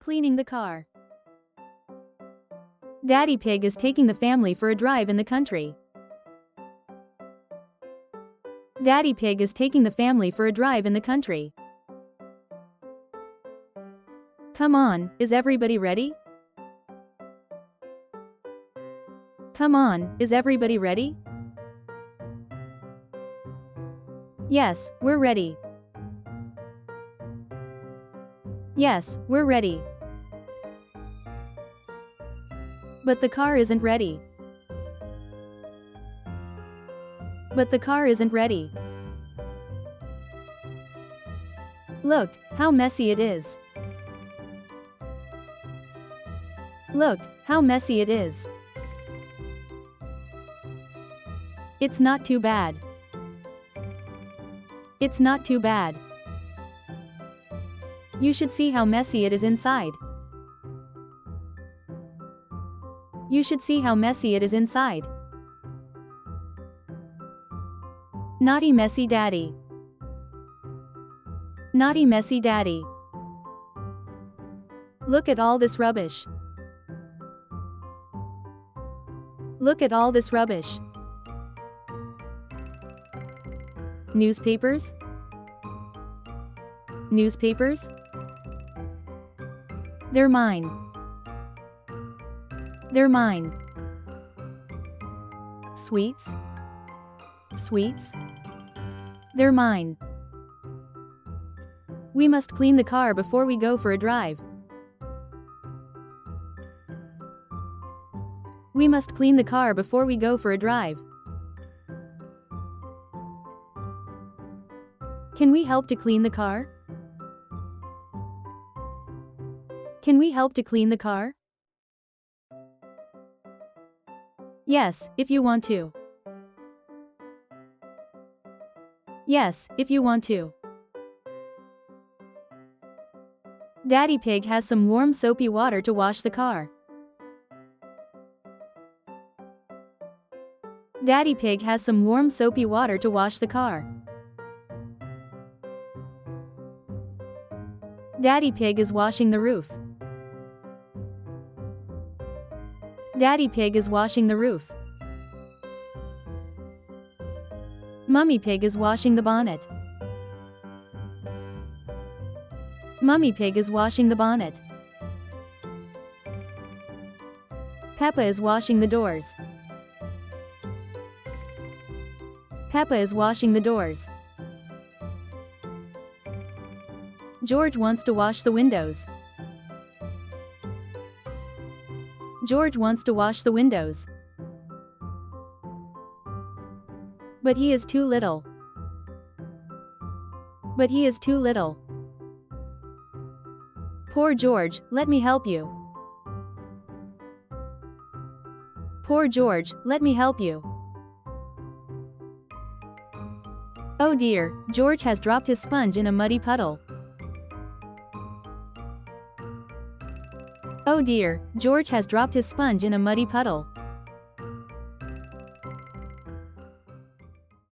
cleaning the car. Daddy Pig is taking the family for a drive in the country. Daddy Pig is taking the family for a drive in the country. Come on, is everybody ready? Come on, is everybody ready? Yes, we're ready. Yes, we're ready. But the car isn't ready. But the car isn't ready. Look, how messy it is. Look, how messy it is. It's not too bad. It's not too bad. You should see how messy it is inside. You should see how messy it is inside. Naughty messy daddy. Naughty messy daddy. Look at all this rubbish. Look at all this rubbish. Newspapers? Newspapers? They're mine. They're mine. Sweets? Sweets? They're mine. We must clean the car before we go for a drive. We must clean the car before we go for a drive. Can we help to clean the car? Can we help to clean the car? Yes, if you want to. Yes, if you want to. Daddy Pig has some warm soapy water to wash the car. Daddy Pig has some warm soapy water to wash the car. Daddy Pig is washing the roof. Daddy Pig is washing the roof. Mummy Pig is washing the bonnet. Mummy Pig is washing the bonnet. Peppa is washing the doors. Peppa is washing the doors. George wants to wash the windows. George wants to wash the windows. But he is too little. But he is too little. Poor George, let me help you. Poor George, let me help you. Oh dear, George has dropped his sponge in a muddy puddle. Oh dear, George has dropped his sponge in a muddy puddle.